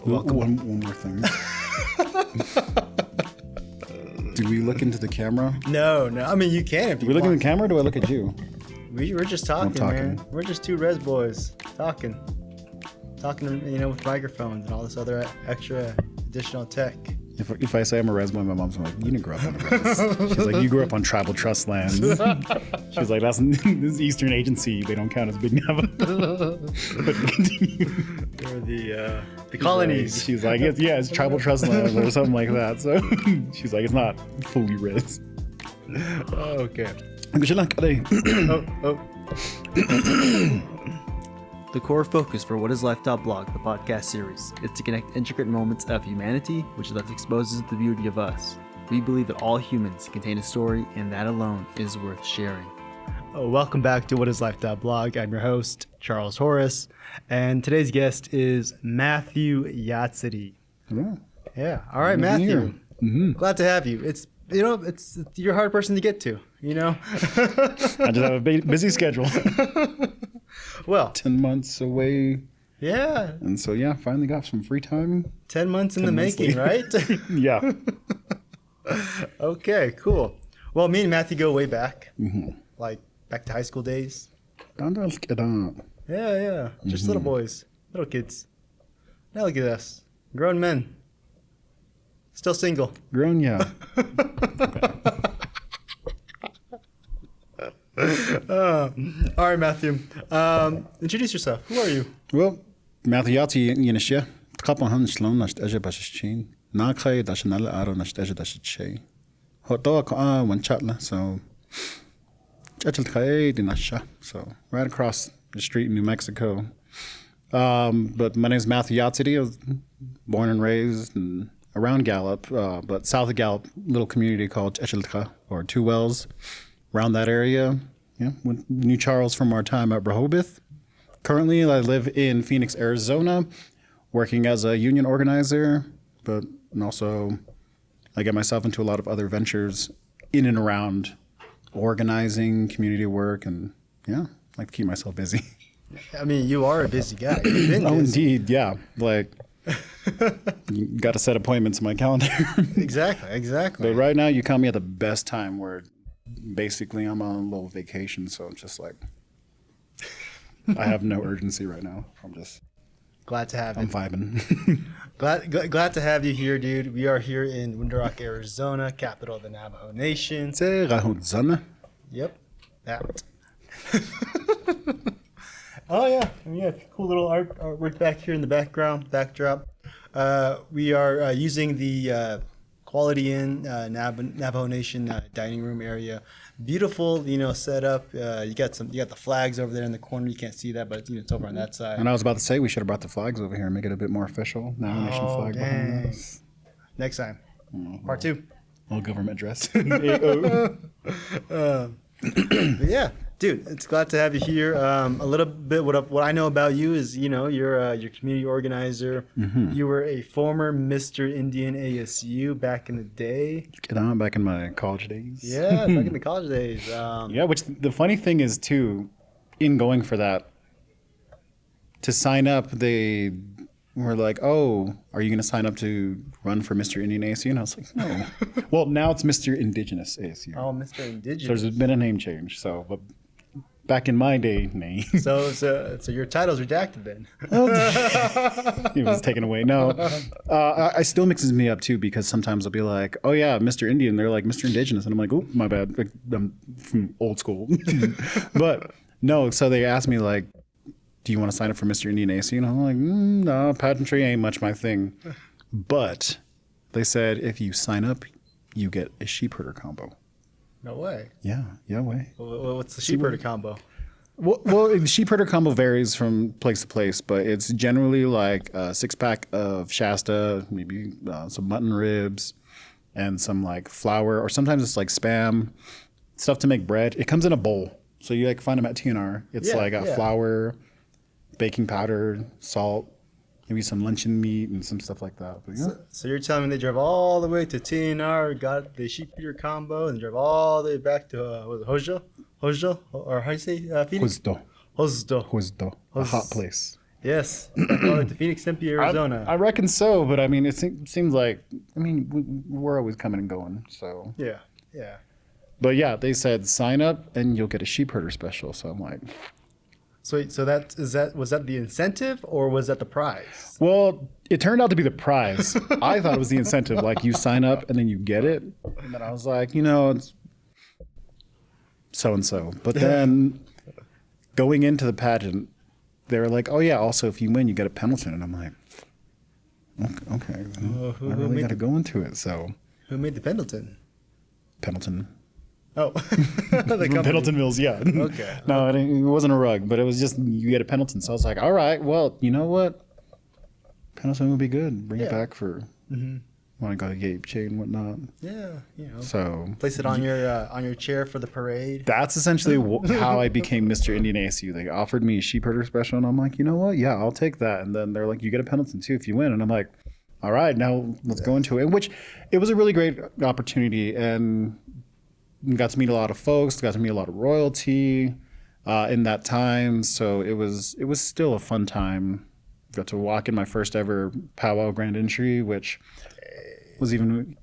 Welcome. One more thing. Do we look into the camera? No. I mean, you can if you Do we look in want. the camera or do I look at you? We're just talking, man. We're just two res boys talking, with microphones and all this other extra additional tech. If I say I'm a res boy, my mom's like, you didn't grow up on the res. She's like, you grew up on tribal trust lands. She's like, this is Eastern Agency. They don't count as Big Nava. But continue. Or the colonies. She's like, it's tribal trust lands or something like that. So she's like, it's not fully res. Okay. The core focus for Whatislife.blog, the podcast series, is to connect intricate moments of humanity, which thus exposes the beauty of us. We believe that all humans contain a story, and that alone is worth sharing. Welcome back to Whatislife.blog. I'm your host, Charles Horace, and today's guest is Matthew Yatsayte. Yeah. All right, Matthew. Mm-hmm. Glad to have you. It's you're a hard person to get to, I just have a busy schedule. Well, 10 months away. Yeah. And so, finally got some free time. 10 months in the making, right? Yeah. Okay, cool. Well, me and Matthew go way back. Mm-hmm. Like back to high school days. Yeah. Just little boys, little kids. Now look at us. Grown men. Still single. Grown, yeah. All right, Matthew. Introduce yourself. Who are you? Well, Matthew Yatsayte, Yenisha. Couple hundred sloan nash eje bashin. Nakhay dashnala aro nash eje dashay. Hoto one chatla. So Yatsayte dinasha. So right across the street in New Mexico. But my name is Matthew Yatsayte. I was born and raised around Gallup, but south of Gallup, little community called Yatsayte, or Two Wells. Around that area, knew Charles from our time at Rehoboth. Currently, I live in Phoenix, Arizona, working as a union organizer, and also I get myself into a lot of other ventures in and around organizing, community work, and I like to keep myself busy. I mean, you are a busy guy. You've been busy. Oh, indeed, yeah. Like, you got to set appointments in my calendar. Exactly. But right now, you caught me at the best time where basically I'm on a little vacation, so it's just like I have no urgency right now. I'm just glad to have you. I'm vibing. glad to have you here, dude. We are here in Winter Rock, Arizona, capital of the Navajo Nation. Yep, that. Oh yeah, cool little artwork back here in the backdrop. We are using the Quality Inn, Navajo Nation dining room area. Beautiful, setup. You got the flags over there in the corner. You can't see that, but it's over on that side. And I was about to say we should have brought the flags over here and make it a bit more official. Navajo Nation flag behind us. Next time, part 2. Little government dress. But yeah, dude, it's glad to have you here. A little bit what I know about you is you're a community organizer. Mm-hmm. You were a former Mr. Indian ASU back in the day. Back in my college days. Yeah, back in the college days. Which the funny thing is too, in going for that, to sign up, they were like, "Oh, are you going to sign up to run for Mr. Indian ASU?" And I was like, "No." Well, now it's Mr. Indigenous ASU. Oh, Mr. Indigenous. So there's been a name change. So, but back in my day, name. So your title's redacted then. It was taken away. No, I still mixes me up too, because sometimes I'll be like, "Oh yeah, Mr. Indian." They're like, "Mr. Indigenous," and I'm like, "Oh, my bad. Like, I'm from old school." But no, so they asked me like, "Do you want to sign up for Mr. Indian ASU?" And I'm like, "No, pageantry ain't much my thing." But they said if you sign up, you get a sheep herder combo. No way. Yeah, way. What's the sheep herder combo? Well, the sheep herder combo varies from place to place, but it's generally like a 6-pack of Shasta, maybe some mutton ribs, and some like flour, or sometimes it's like Spam, stuff to make bread. It comes in a bowl, so you like find them at TNR. It's flour, baking powder, salt, maybe some luncheon meat and some stuff like that. But, so you're telling me they drove all the way to TNR, got the sheep eater combo, and drove all the way back to Hosjo, or how do you say Phoenix? Hosdo, a hot place. Yes. Like the Phoenix Tempe, Arizona. I reckon so, but I mean, it seems like, I mean, we're always coming and going, so. Yeah. Yeah. But yeah, they said sign up and you'll get a sheep herder special. So I'm like, So was that the incentive or was that the prize? well, it turned out to be the prize. I thought it was the incentive, like you sign up and then you get it. And then I was like, it's so and so. But then going into the pageant, they were like, oh yeah, also if you win, you get a Pendleton. And I'm like, okay, I really got to go into it. So Who made the Pendleton? Pendleton. Oh, Pendleton Mills, yeah. Okay. No, it wasn't a rug, but it was just you get a Pendleton. So I was like, all right, well, you know what? Pendleton would be good. Bring it back for want to go to Yatsayte and whatnot. Yeah, So place it on your chair for the parade. that's essentially how I became Mr. Indian ASU. They offered me a sheep herder special, and I'm like, you know what? Yeah, I'll take that. And then they're like, you get a Pendleton too if you win. And I'm like, all right, now let's go into it. Which it was a really great opportunity, and got to meet a lot of folks, got to meet a lot of royalty in that time. So it was still a fun time. Got to walk in my first ever powwow grand entry, which was even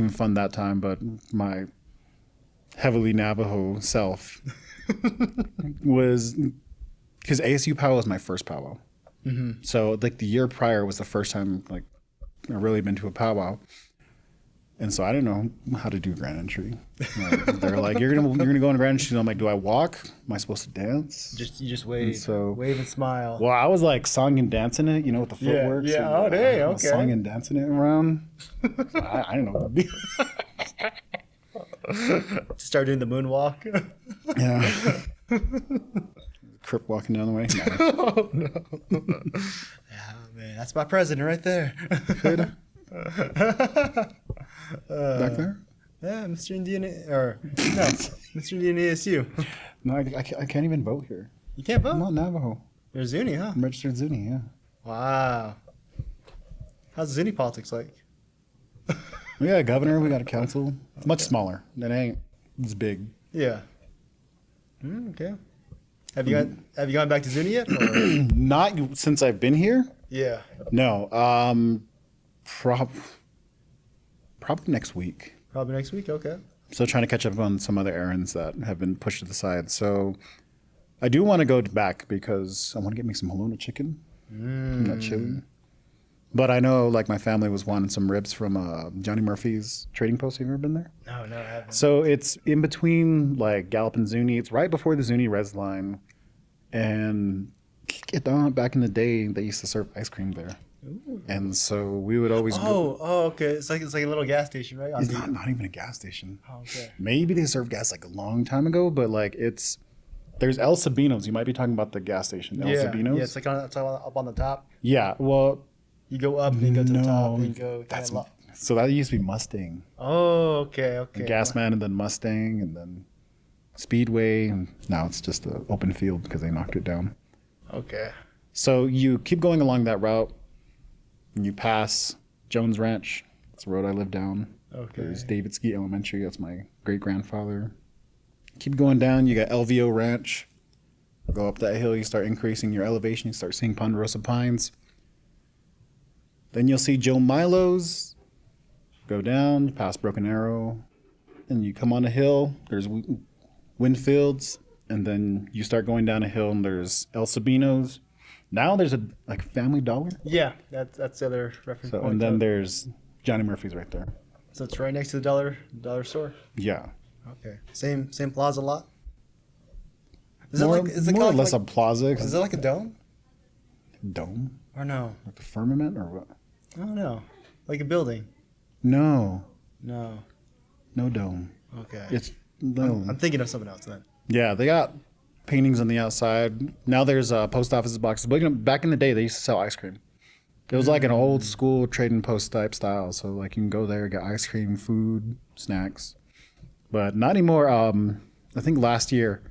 fun that time. But my heavily Navajo self was, because ASU powwow was my first powwow. Mm-hmm. So like the year prior was the first time like I really been to a powwow. And so I didn't know how to do grand entry. They're like, you're gonna go on grand entry. And I'm like, do I walk? Am I supposed to dance? You just wave, wave and smile. Well, I was like song and dancing it, with the footwork. Yeah. So, Oh, hey, okay. Song and dancing it around. So I don't know what to do. Start doing the moonwalk. Yeah. Crip walking down the way. Oh no. Yeah, man, that's my president right there. Could. Back there? Yeah, Mr. Indian, Mr. Indian ASU. No, I can't even vote here. You can't vote? I'm not Navajo. You're Zuni, huh? I'm registered Zuni, yeah. Wow. How's Zuni politics like? We got a governor, we got a council. It's much smaller. It's big. Yeah. Okay. Have you gone back to Zuni yet? Or? Not since I've been here. Yeah. No. Probably next week. Probably next week. Okay. Still trying to catch up on some other errands that have been pushed to the side. So I do want to go back because I want to get me some halona chicken. From that chili. But I know like my family was wanting some ribs from Johnny Murphy's Trading Post. Have you ever been there? No, I haven't. So it's in between like Gallup and Zuni. It's right before the Zuni res line. And back in the day, they used to serve ice cream there. Ooh. And so we would always go. Oh, okay. It's like a little gas station, right? It's not even a gas station. Oh, okay. Maybe they served gas like a long time ago, but like there's El Sabino's. You might be talking about the gas station, El Sabino's. Yeah, it's like up on the top. Yeah, well, you go up and you go to the top and you go. So that used to be Mustang. Oh, okay. Gasman and then Mustang and then Speedway, and now it's just an open field because they knocked it down. Okay. So you keep going along that route. And you pass Jones Ranch. That's the road I live down. Okay. There's David Ski Elementary. That's my great-grandfather. Keep going down. You got LVO Ranch. Go up that hill. You start increasing your elevation. You start seeing Ponderosa Pines. Then you'll see Joe Milo's. Go down, past Broken Arrow. And you come on a hill. There's Windfields. And then you start going down a hill and there's El Sabino's. Now there's a Family Dollar. Yeah, that's the other reference point. And then there's Johnny Murphy's right there. So it's right next to the dollar store. Yeah. Okay. Same plaza lot. Is it more or less a plaza? Is it like a dome? Dome? Or no? Like the firmament or what? I don't know. Like a building. No. No dome. Okay. I'm thinking of something else then. Yeah, they got paintings on the outside. Now there's post office boxes. But back in the day, they used to sell ice cream. It was like an old school trading post type style. So like you can go there, get ice cream, food, snacks. But not anymore. I think last year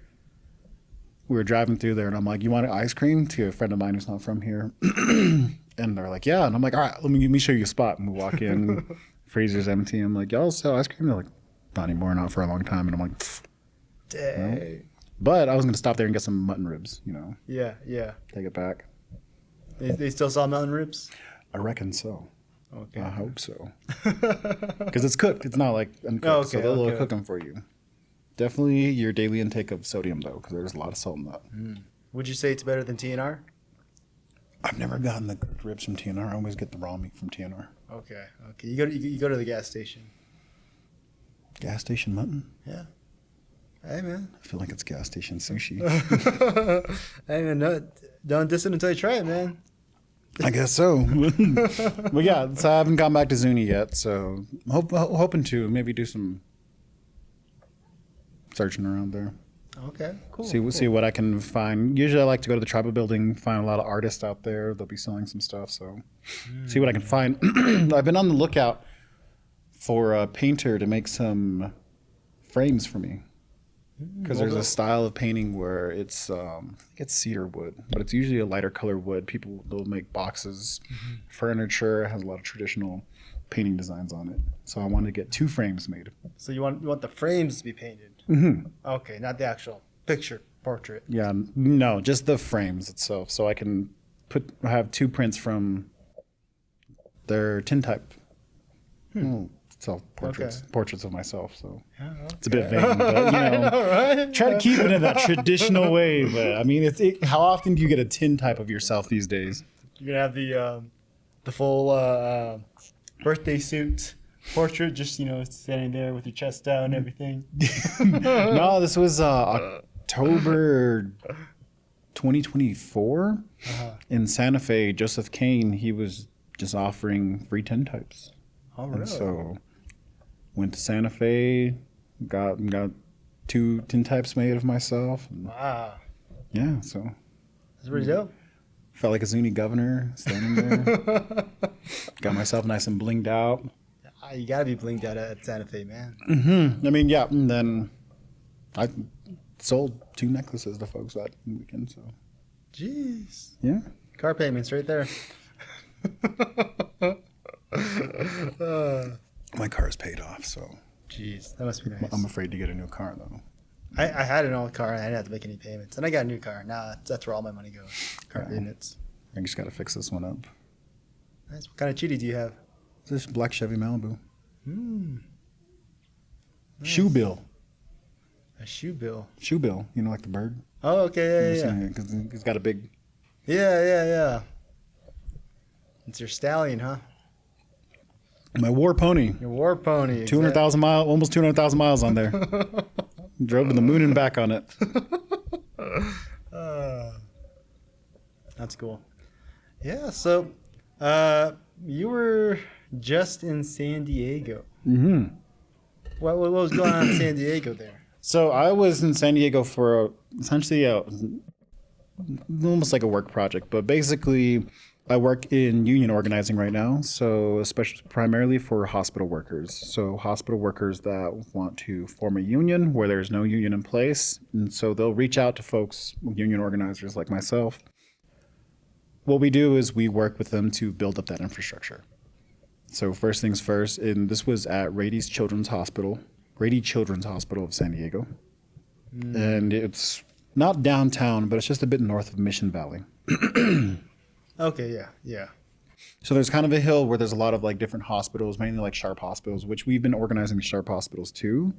we were driving through there and I'm like, you want ice cream? To a friend of mine who's not from here. And they're like, yeah. And I'm like, all right, let me show you a spot. And we walk in, freezer's empty. I'm like, y'all sell ice cream? They're like, not anymore, not for a long time. And I'm like, dang. No. But I was going to stop there and get some mutton ribs, Yeah. Take it back. They still sell mountain ribs? I reckon so. Okay. I hope so. Because it's cooked. It's not like uncooked. So they'll cook them for you. Definitely your daily intake of sodium, though, because there's a lot of salt in that. Would you say it's better than TNR? I've never gotten the cooked ribs from TNR. I always get the raw meat from TNR. Okay. You go to the gas station. Gas station mutton? Yeah. Hey, man. I feel like it's gas station sushi. Hey, man, no, don't diss it until you try it, man. I guess so. But yeah, so I haven't gone back to Zuni yet, so hoping to maybe do some searching around there. Okay, cool. See what I can find. Usually I like to go to the tribal building, find a lot of artists out there. They'll be selling some stuff, so see what I can find. I've been on the lookout for a painter to make some frames for me. Because there's a style of painting where it's cedar wood, but it's usually a lighter color wood. They'll make boxes, furniture, has a lot of traditional painting designs on it. So I wanted to get 2 frames made. So you want the frames to be painted? Okay, not the actual portrait. Yeah, no, just the frames itself. So I can have 2 prints from their tintype. Self portraits of myself, so it's a bit vain, but try to keep it in that traditional way. But I mean, how often do you get a tintype of yourself these days? You're gonna have the full birthday suit portrait, just standing there with your chest out and everything. No, this was October 2024 in Santa Fe. Joseph Kane, he was just offering free tintypes. Oh, really? And so went to Santa Fe, got 2 tintypes made of myself. Wow. Yeah, so That's pretty dope. felt like a Zuni governor standing there. Got myself nice and blinged out. You gotta be blinged out at Santa Fe, man. I mean, yeah, and then I sold 2 necklaces to folks that weekend, so. Jeez. Yeah. Car payments right there. My car is paid off, so. Jeez, that must be nice. I'm afraid to get a new car, though. I had an old car and I didn't have to make any payments. And I got a new car. Now that's where all my money goes. Car payments. I just got to fix this one up. Nice. What kind of cheetah do you have? This black Chevy Malibu. Nice. Shoe bill. A shoe bill. Shoe bill, like the bird. Oh, okay, yeah. Because he's got a big. Yeah. It's your stallion, huh? My war pony. Your war pony. 200,000 miles, almost 200,000 miles on there. Drove to the moon and back on it. That's cool. Yeah, so you were just in San Diego. What was going on in San Diego there? So I was in San Diego for essentially almost like a work project, but basically I work in union organizing right now, so especially primarily for hospital workers. So hospital workers that want to form a union where there's no union in place, and so they'll reach out to folks, union organizers like myself. What we do is we work with them to build up that infrastructure. So first things first, and this was at Rady Children's Hospital of San Diego. And it's not downtown, but it's just a bit north of Mission Valley. Okay, yeah. So there's kind of a hill where there's a lot of like different hospitals, mainly like Sharp hospitals, which we've been organizing the Sharp hospitals too,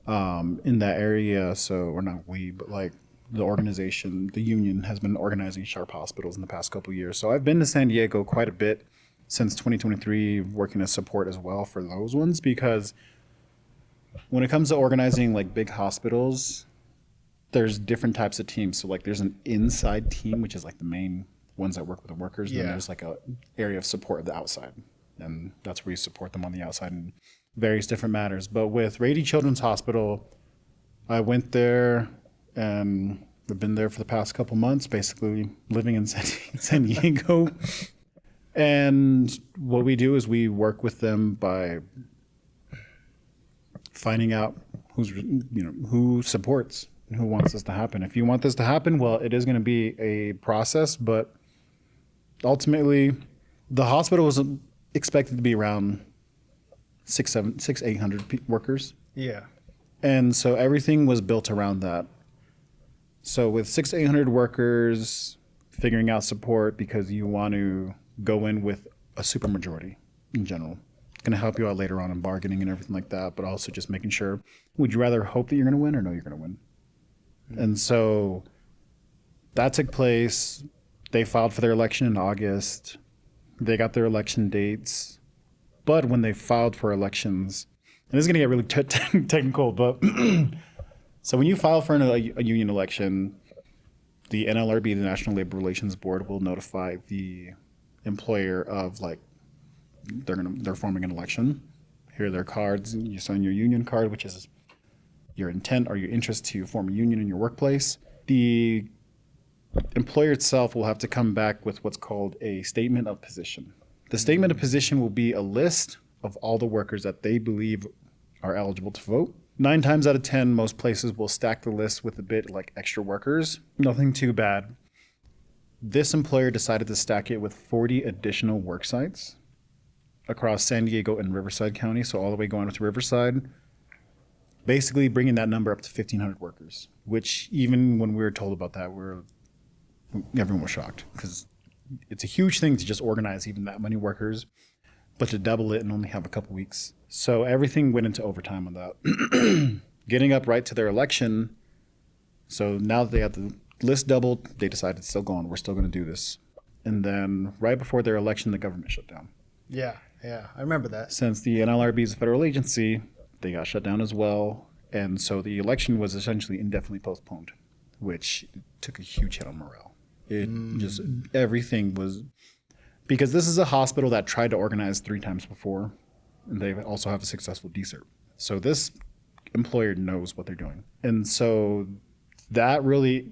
in that area. So, or not we, but like the organization, the union has been organizing Sharp hospitals in the past couple of years. So I've been to San Diego quite a bit since 2023, working as support as well for those ones, because when it comes to organizing like big hospitals, there's different types of teams. So like there's an inside team, which is like the main ones that work with the workers. Yeah. Then there's like a area of support of the outside, and that's where you support them on the outside in various different matters. But with Rady Children's Hospital, I went there and I've been there for the past couple months, basically living in San Diego. And what we do is we work with them by finding out who supports and who wants this to happen. If you want this to happen, well, it is going to be a process, but ultimately the hospital was expected to be around 800 workers. Yeah. And so everything was built around that. So with 800 workers, figuring out support because you want to go in with a supermajority in general. It's going to help you out later on in bargaining and everything like that, but also just making sure, would you rather hope that you're going to win or know you're going to win? And so that took place. They filed for their election in August. They got their election dates. But when they filed for elections, and this is going to get really technical, but so when you file for a union election, the NLRB, the National Labor Relations Board, will notify the employer of like they're forming an election. Here are their cards. You sign your union card, which is your intent or your interest to form a union in your workplace. The employer itself will have to come back with what's called a statement of position. The statement of position will be a list of all the workers that they believe are eligible to vote. 9 times out of 10, most places will stack the list with a bit like extra workers. Nothing too bad. This employer decided to stack it with 40 additional work sites across San Diego and Riverside County, so all the way going up to Riverside, basically bringing that number up to 1,500 workers, which even when we were told about that, everyone was shocked because it's a huge thing to just organize even that many workers, but to double it and only have a couple weeks. So everything went into overtime on that. Getting up right to their election, so now that they had the list doubled, they decided still going, we're still going to do this. And then right before their election, the government shut down. Yeah, I remember that. Since the NLRB is a federal agency, they got shut down as well. And so the election was essentially indefinitely postponed, which took a huge hit on morale. Just everything was, because this is a hospital that tried to organize 3 times before, and they also have a successful DCERT. So this employer knows what they're doing. And so that really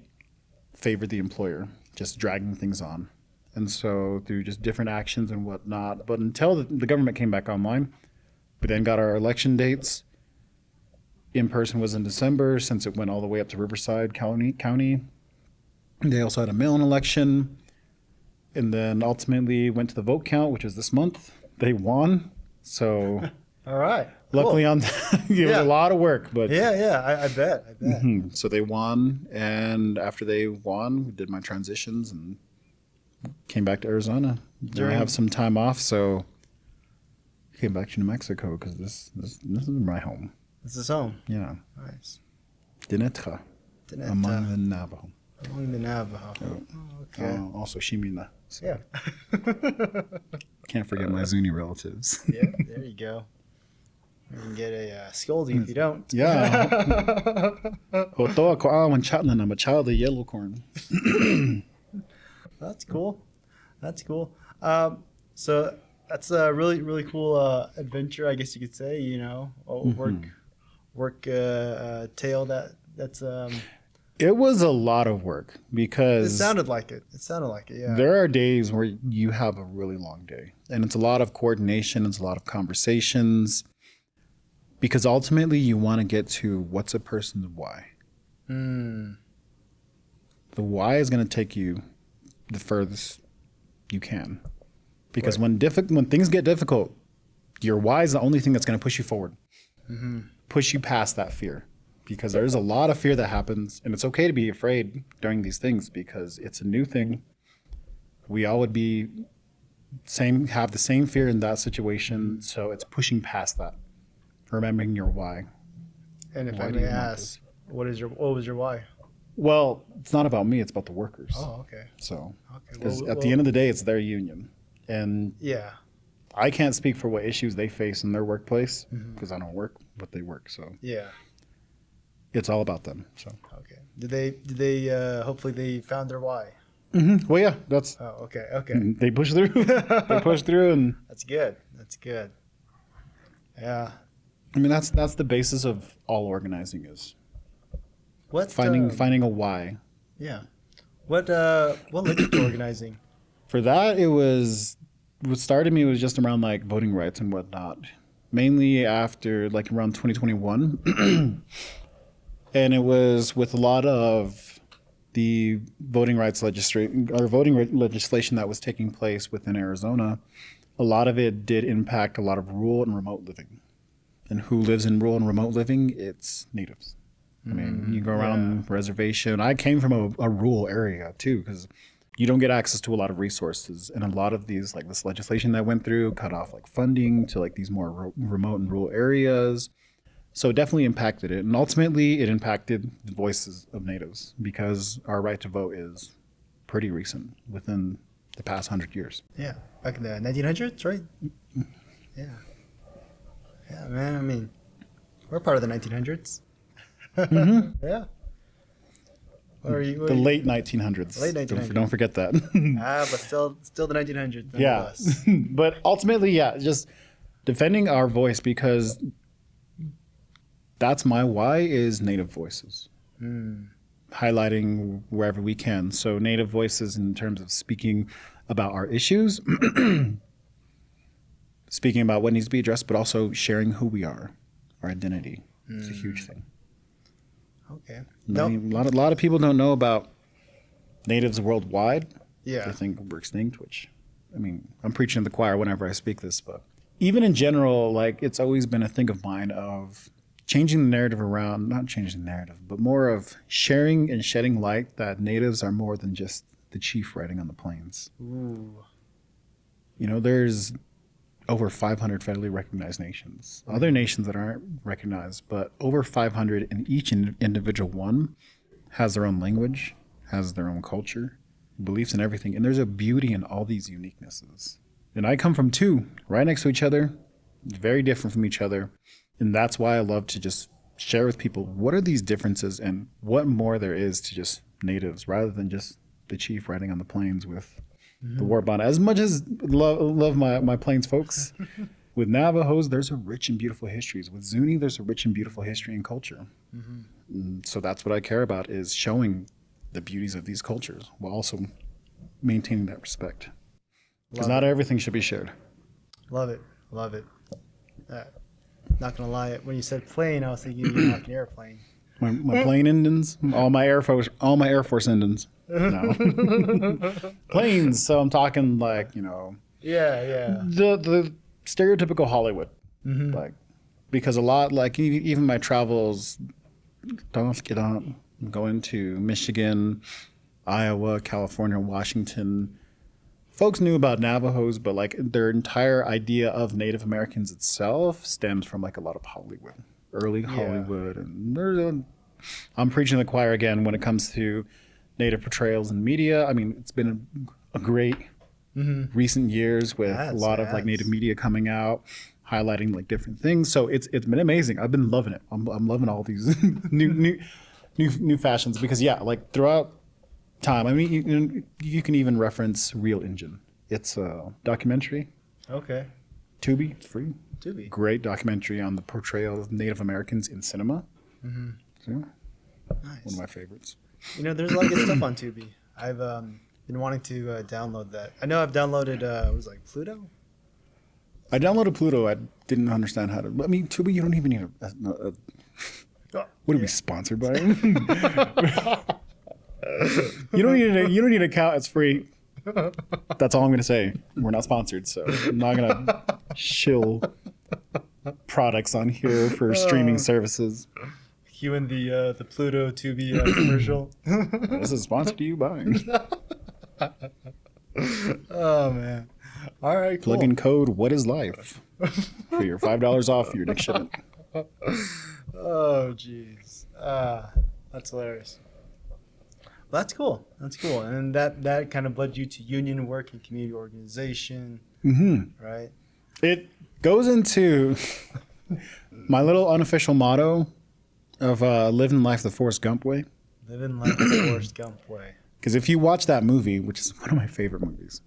favored the employer, just dragging things on. And so through just different actions and whatnot, but until the government came back online, we then got our election dates. In person was in December, since it went all the way up to Riverside County. They also had a mail-in election, and then ultimately went to the vote count, which was this month. They won. So all right. Luckily cool. It was a lot of work, but I bet. So they won, and after they won, we did my transitions and came back to Arizona. I have some time off, so came back to New Mexico because this is my home. This is home. Yeah. Nice. Dinetra. Among the Navajo. Among the Navajo. Okay. Also Shimina. So Yeah. can't forget my Zuni relatives. Yeah, there you go. You can get a scolding if you don't. Yeah. Hotoa ko'awan chatna na machao the yellow corn. That's cool. So that's a really, really cool adventure, I guess you could say, you know, work tale that's It was a lot of work because it sounded like it, yeah. there are days where you have a really long day, and it's a lot of coordination, it's a lot of conversations, because ultimately you want to get to what's a person's why. The why is going to take you the furthest you can, because when things get difficult, your why is the only thing that's going to push you forward, push you past that fear. Because there's a lot of fear that happens, and it's okay to be afraid during these things because it's a new thing. We all would have the same fear in that situation, so it's pushing past that, remembering your why. And if I may ask, what was your why? Well, it's not about me; it's about the workers. Oh, okay. So, Okay. because at the end of the day, it's their union, and yeah, I can't speak for what issues they face in their workplace because I don't work, but they work. So yeah. It's all about them. So okay. Did they hopefully they found their why? Well, yeah, that's. Oh, okay. They push through. And That's good. Yeah. I mean, that's the basis of all organizing is What finding a why. Yeah. What led you to organizing? For that, what started me was just around like voting rights and whatnot. Mainly after like around 2021. And it was with a lot of the voting legislation that was taking place within Arizona. A lot of it did impact a lot of rural and remote living. And who lives in rural and remote living? It's natives. I mean, you go around reservation. I came from a rural area too, because you don't get access to a lot of resources, and a lot of these, like this legislation that went through, cut off like funding to like these more remote and rural areas. So it definitely impacted it, and ultimately it impacted the voices of natives because our right to vote is pretty recent, within the past 100 years. Yeah, back in the 1900s, right? Yeah. Yeah, man. I mean, we're part of the 1900s. Yeah. The late 1900s. Late 1900s. Don't forget that. But still the 1900s. Yeah. But ultimately, yeah, just defending our voice, because that's my why, is native voices. Highlighting wherever we can. So native voices in terms of speaking about our issues, speaking about what needs to be addressed, but also sharing who we are, our identity. It's a huge thing. Okay. A lot of people don't know about natives worldwide. Yeah. They think we're extinct, which, I mean, I'm preaching to the choir whenever I speak this, but even in general, like, it's always been a thing of mine of changing the narrative around, not changing the narrative, but more of sharing and shedding light that natives are more than just the chief riding on the plains. Ooh. You know, there's over 500 federally recognized nations, other nations that aren't recognized, but over 500, and each individual one has their own language, has their own culture, beliefs in everything. And there's a beauty in all these uniquenesses. And I come from two right next to each other, very different from each other. And that's why I love to just share with people what are these differences and what more there is to just natives, rather than just the chief riding on the plains with the war bonnet. As much as love my plains folks, with Navajos, there's a rich and beautiful histories. With Zuni, there's a rich and beautiful history and culture. And so that's what I care about, is showing the beauties of these cultures while also maintaining that respect. Because not everything should be shared. Love it. Love it. Not gonna lie, when you said plane, I was thinking you were like an airplane. My plane engines, all my Air Force engines. No. Planes. So I'm talking like, you know, Yeah. the stereotypical Hollywood. Like, because a lot, like even my travels, don't get on going to Michigan, Iowa, California, Washington. Folks knew about Navajos, but like their entire idea of Native Americans itself stems from like a lot of Hollywood, early Hollywood. And I'm preaching to the choir again when it comes to Native portrayals in media. I mean, it's been a great recent years with a lot of like Native media coming out, highlighting like different things. So it's been amazing. I've been loving it. I'm loving all these new fashions, because like throughout time, I mean, you can even reference Real Engine. It's a documentary. Okay. Tubi, it's free. Tubi. Great documentary on the portrayal of Native Americans in cinema. So, Nice. one of my favorites. You know, there's a lot of good stuff on Tubi. I've been wanting to download that. I know I've downloaded, what was it, like Pluto? I downloaded Pluto. I didn't understand how to. I mean, Tubi, you don't even need a what are we sponsored by? You don't need an account. It's free. That's all I'm gonna say. We're not sponsored, so I'm not gonna shill products on here for streaming services. You and the Pluto Tubi commercial. This is sponsored to you by. Oh man! All right, cool. Plug in code Whatislife for your $5 off your next shipment. Oh jeez, that's hilarious. Well, that's cool. That's cool, and that kind of led you to union work and community organization, right? It goes into my little unofficial motto of living life the Forrest Gump way. Living life the Forrest Gump way. Because if you watch that movie, which is one of my favorite movies,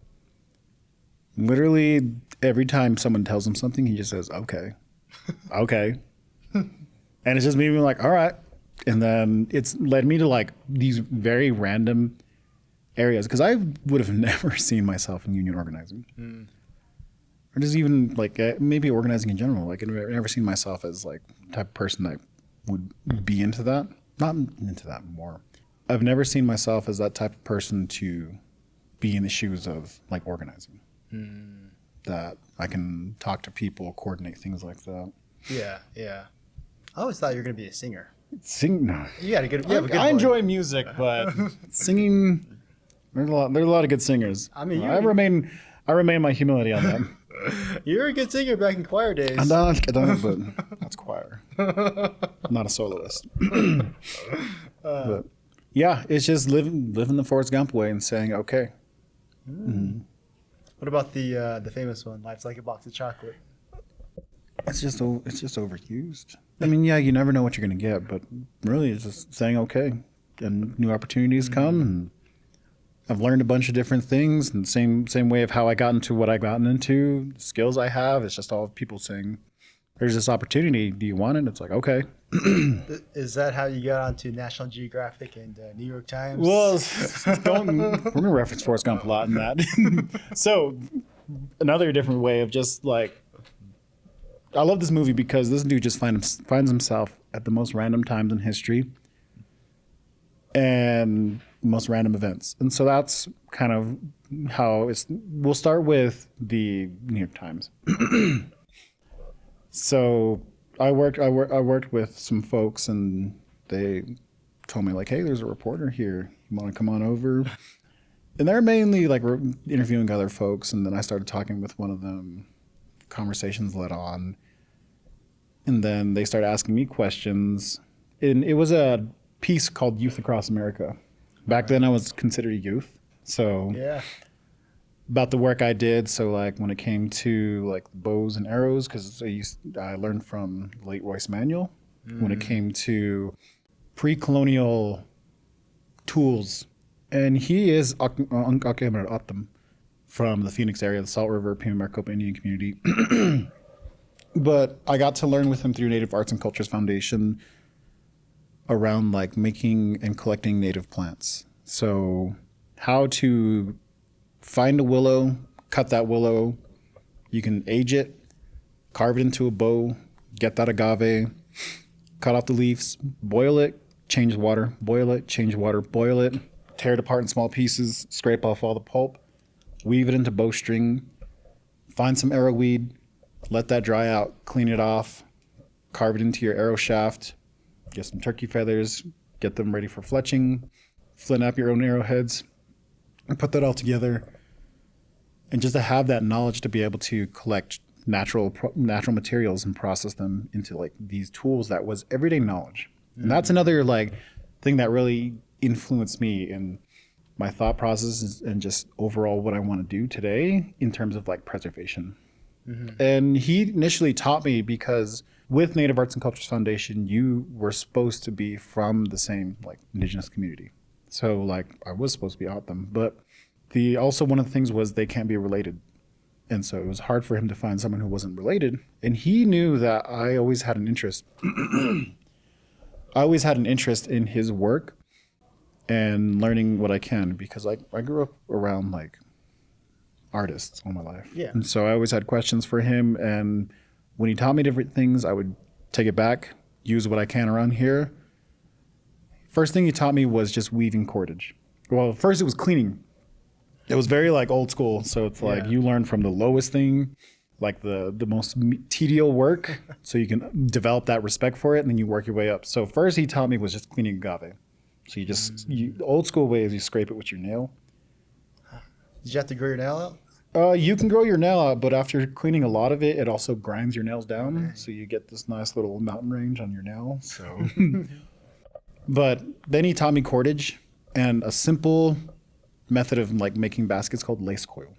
literally every time someone tells him something, he just says, okay. And it's just me being like, all right. And then it's led me to like these very random areas, because I would have never seen myself in union organizing. Or just even like maybe organizing in general. Like I've never seen myself as like the type of person that would be into that. Not into that more. I've never seen myself as that type of person to be in the shoes of like organizing. That I can talk to people, coordinate things like that. Yeah. I always thought you were gonna be a singer. Sing? No. You have a good I voice. enjoy music, but singing, There's a lot of good singers. I mean, I remain my humility on that. You were a good singer back in choir days. I don't, but that's choir. I'm not a soloist. But yeah, it's just living the Forrest Gump way and saying, okay. What about the famous one, Life's Like a Box of Chocolate? It's just overused. I mean, yeah, you never know what you're gonna get, but really, it's just saying okay, and new opportunities come. And I've learned a bunch of different things, and same way of how I got into what I gotten into, the skills I have. It's just all people saying, "There's this opportunity. Do you want it?" It's like, okay. Is that how you got onto National Geographic and New York Times? Well, we're gonna reference Forrest Gump a lot in that. So another different way of just like, I love this movie because this dude just finds himself at the most random times in history and most random events. And so that's kind of how we'll start with the New York Times. So I worked with some folks, and they told me like, hey, there's a reporter here. You want to come on over? And they're mainly like interviewing other folks. And then I started talking with one of them. Conversations led on, and then they started asking me questions. And it was a piece called Youth Across America. Back then I was considered a youth. So Yeah. about the work I did. So like when it came to like bows and arrows, because I learned from late Royce Manuel. When it came to pre-colonial tools, and he is Akim from the Phoenix area, the Salt River, Pima Maricopa Indian community. But I got to learn with him through Native Arts and Cultures Foundation around like making and collecting native plants. So how to find a willow, cut that willow, you can age it, carve it into a bow, get that agave, cut off the leaves, boil it, change the water, boil it, change water, boil it, tear it apart in small pieces, scrape off all the pulp, weave it into bowstring, find some arrowweed, let that dry out, clean it off, carve it into your arrow shaft, get some turkey feathers, get them ready for fletching, flint up your own arrowheads, and put that all together. And just to have that knowledge to be able to collect natural materials and process them into like these tools that was everyday knowledge. And that's another like thing that really influenced me in my thought processes and just overall what I want to do today in terms of like preservation. And he initially taught me because with Native Arts and Cultures Foundation, you were supposed to be from the same like indigenous community. So like I was supposed to be out them, but also one of the things was they can't be related. And so it was hard for him to find someone who wasn't related. And he knew that I always had an interest. I always had an interest in his work and learning what I can, because I grew up around like artists all my life. Yeah. And so I always had questions for him. And when he taught me different things, I would take it back, use what I can around here. First thing he taught me was just weaving cordage. Well, first it was cleaning. It was very like old school. So it's like you learn from the lowest thing, like the most tedious work, so you can develop that respect for it, and then you work your way up. So first he taught me was just cleaning agave. So the old school way is you scrape it with your nail. Did you have to grow your nail out? You can grow your nail out, but after cleaning a lot of it, it also grinds your nails down. Okay. So you get this nice little mountain range on your nail. So, but then he taught me cordage and a simple method of like making baskets called lace coil,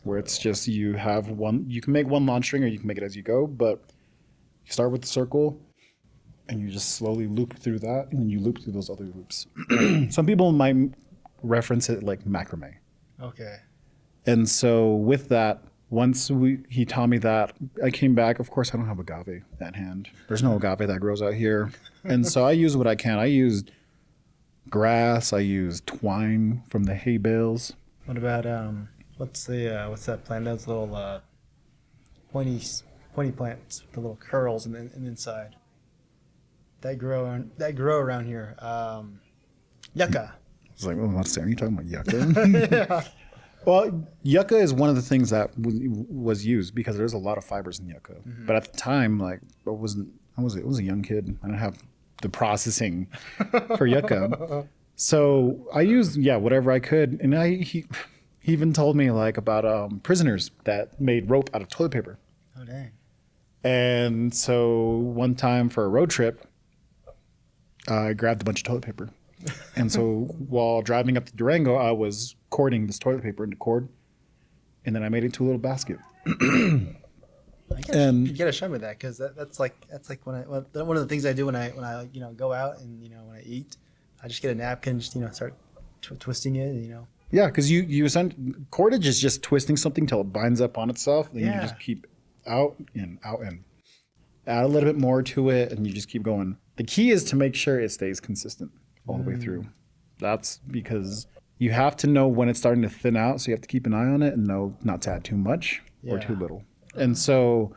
where it's just you can make one lawn string or you can make it as you go, but you start with the circle and you just slowly loop through that, and then you loop through those other loops. Some people might reference it like macrame. Okay. And so with that, once he taught me that, I came back. Of course, I don't have agave at hand. There's no agave that grows out here. And so I use what I can. I used grass. I used twine from the hay bales. What about what's that plant? Those little pointy plants with the little curls in the inside. That grow around here. Yucca. It's like, what's that? Are you talking about yucca? Yeah. Well, yucca is one of the things that was used because there's a lot of fibers in yucca. Mm-hmm. But at the time, like I was a young kid. I didn't have the processing for yucca. So I used, whatever I could. And he even told me like about prisoners that made rope out of toilet paper. Oh, dang. And so one time for a road trip, I grabbed a bunch of toilet paper. And so while driving up to Durango, I was cording this toilet paper into cord. And then I made it into a little basket. You gotta show me that, because that's like one of the things I do when I go out and when I eat, I just get a napkin, just start twisting it, Yeah, because you send cordage is just twisting something till it binds up on itself. Then you just keep out and add a little bit more to it, and you just keep going. The key is to make sure it stays consistent all the way through. That's because you have to know when it's starting to thin out, so you have to keep an eye on it and know not to add too much or too little. And so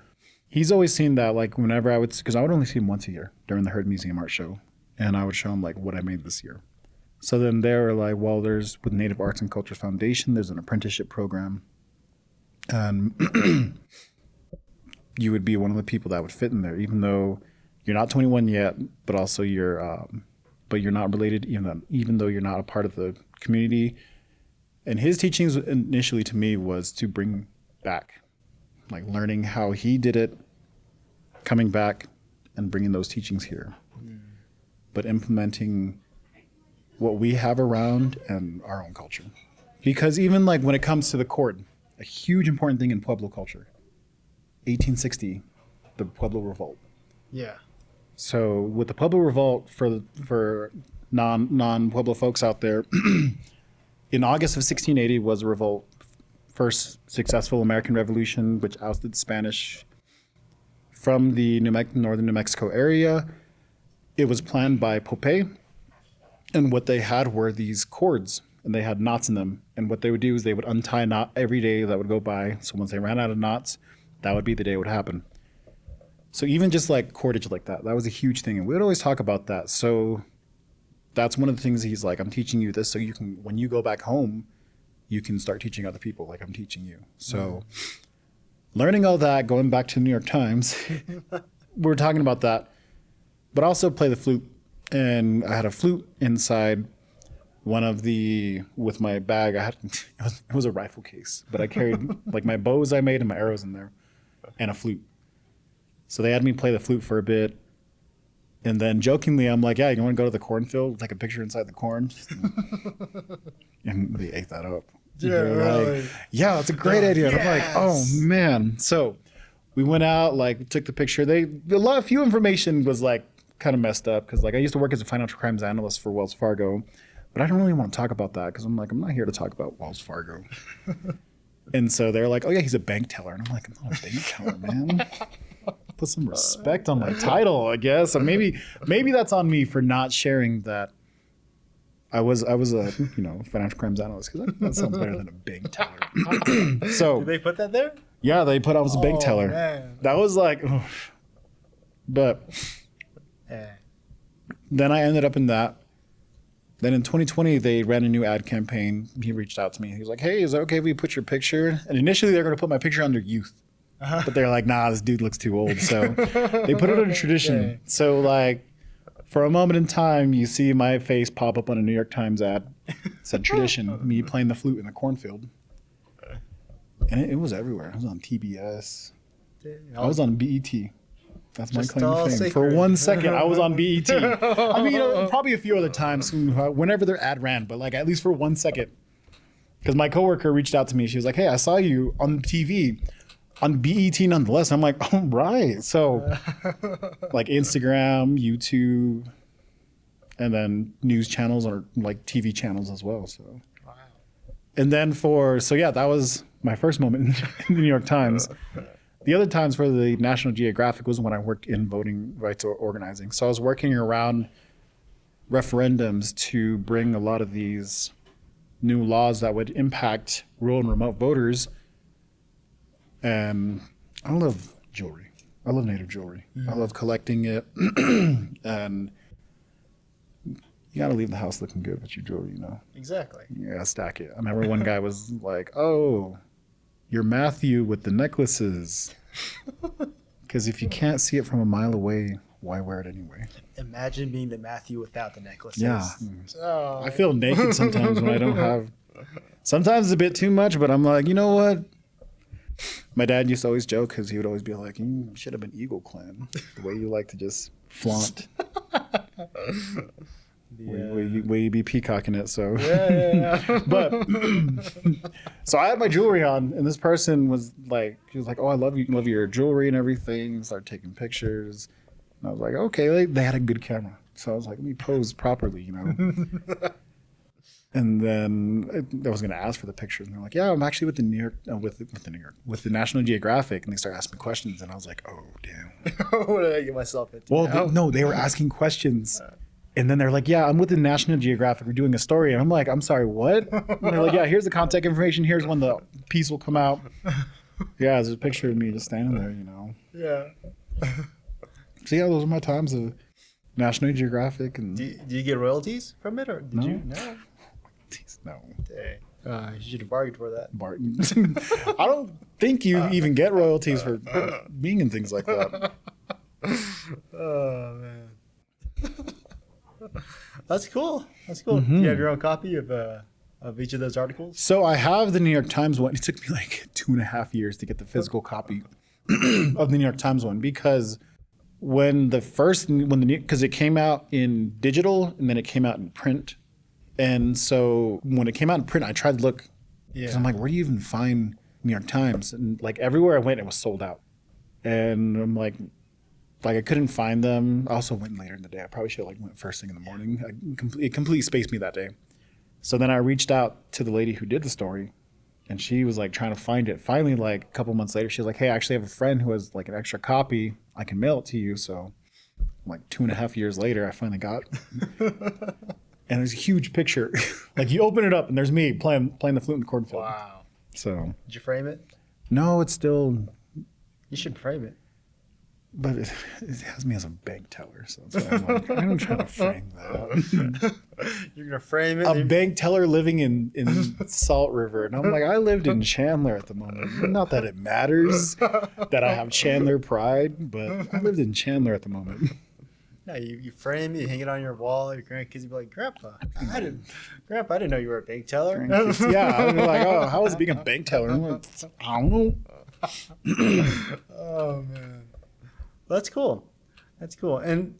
he's always seen that, like whenever because I would only see him once a year during the Herd Museum Art Show, and I would show him like what I made this year. So then they were like, well, there's with Native Arts and Cultures Foundation, there's an apprenticeship program, and you would be one of the people that would fit in there, even though you're not 21 yet, but also you're not related, even though you're not a part of the community. And his teachings initially to me was to bring back, like learning how he did it, coming back and bringing those teachings here, but implementing what we have around and our own culture. Because even like when it comes to the cord, a huge important thing in Pueblo culture, 1860, the Pueblo Revolt. Yeah. So with the Pueblo Revolt, for non-Pueblo folks out there, in August of 1680 was a revolt, first successful American Revolution, which ousted the Spanish from the northern New Mexico area. It was planned by Pope, and what they had were these cords, and they had knots in them. And what they would do is they would untie a knot every day that would go by. So once they ran out of knots, that would be the day it would happen. So even just like cordage like that was a huge thing. And we would always talk about that. So that's one of the things he's like, I'm teaching you this so you can, when you go back home, you can start teaching other people like I'm teaching you. So learning all that, going back to the New York Times, we were talking about that, but also play the flute. And I had a flute inside with my bag. It was a rifle case, but I carried like my bows I made and my arrows in there and a flute. So they had me play the flute for a bit. And then jokingly, I'm like, yeah, you want to go to the cornfield, take a picture inside the corn? And they ate that up. Yeah, really? Like, yeah, that's a great idea. And I'm like, oh man. So we went out, like took the picture. Few information was like kind of messed up because like I used to work as a financial crimes analyst for Wells Fargo, but I don't really want to talk about that because I'm like, I'm not here to talk about Wells Fargo. And so they're like, oh yeah, he's a bank teller. And I'm like, I'm not a bank teller, man. Put some respect on my title, I guess. Or maybe that's on me for not sharing that I was a financial crimes analyst, because that sounds better than a bank teller. So Did they put that there? yeah, they put I was a bank teller. Man. That was like, oof. But then I ended up in that. Then in 2020, they ran a new ad campaign. He reached out to me. He was like, hey, is it okay if we put your picture? And initially, they're going to put my picture under youth. But they're like, nah, this dude looks too old. So they put it under tradition. Okay. So like for a moment in time, you see my face pop up on a New York Times ad. It said tradition, me playing the flute in the cornfield. And it was everywhere. I was on TBS. I was on BET. That's my claim to fame. Sacred. For 1 second, I was on BET. I mean, probably a few other times whenever their ad ran, but like at least for 1 second. Because my coworker reached out to me. She was like, hey, I saw you on TV. On BET nonetheless. I'm like, all right. So like Instagram, YouTube, and then news channels or like TV channels as well. So, wow. And then that was my first moment in the New York Times. The other times for the National Geographic was when I worked in voting rights or organizing. So I was working around referendums to bring a lot of these new laws that would impact rural and remote voters. And I love jewelry. I love native jewelry. I love collecting it. And you got to leave the house looking good with your jewelry, Exactly. You got to stack it. I remember one guy was like, oh, you're Matthew with the necklaces. Because if you can't see it from a mile away, why wear it anyway? Imagine being the Matthew without the necklaces. Yeah. Oh. I feel naked sometimes when I don't have. Sometimes it's a bit too much, but I'm like, you know what? My dad used to always joke because he would always be like, you should have been Eagle Clan. The way you like to just flaunt. Way you be peacocking it. So, Yeah. but so I had my jewelry on, and this person was like, she was like, oh, I love your jewelry and everything. Started taking pictures. And I was like, okay, they had a good camera. So I was like, let me pose properly, you know. And then I was going to ask for the pictures, and they're like, "Yeah, I'm actually with the New York, with the National Geographic." And they started asking me questions, and I was like, "Oh, damn! What did I get myself into? Well, they were asking questions, and then they're like, "Yeah, I'm with the National Geographic. We're doing a story." And I'm like, "I'm sorry, what?" And they're like, "Yeah, here's the contact information. Here's when the piece will come out." Yeah, there's a picture of me just standing there, you know. Yeah. So yeah, those are my times of National Geographic. And Do you get royalties from it, or did you? No. No. Dang. You should have bargained for that. Barton. I don't think you even get royalties for being in things like that. Oh man, that's cool. That's cool. Do you have your own copy of each of those articles? So I have the New York Times one. It took me like 2.5 years to get the physical copy of the New York Times one, because because it came out in digital and then it came out in print. And so when it came out in print, I tried to look, because I'm like, where do you even find New York Times? And like everywhere I went, it was sold out. And I'm like I couldn't find them. I also went later in the day. I probably should have went first thing in the morning. It completely spaced me that day. So then I reached out to the lady who did the story, and she was like trying to find it. Finally, like a couple months later, she was like, hey, I actually have a friend who has like an extra copy. I can mail it to you. So like 2.5 years later, I finally got and there's a huge picture. Like you open it up and there's me playing the flute in the cornfield. Wow. So Did you frame it? no, it's still. You should frame it. But it has me as a bank teller, so it's like, I'm trying to frame that. You're gonna frame it. A bank teller living in Salt River, and I'm like, I lived in Chandler at the moment. Not that it matters that I have Chandler pride, but I lived in Chandler at the moment. No, you frame it, you hang it on your wall. Your grandkids will be like, Grandpa, I didn't know you were a bank teller. Yeah, I was like, oh, how was it being a bank teller? I'm like, I don't know. Oh man. That's cool. That's cool. And,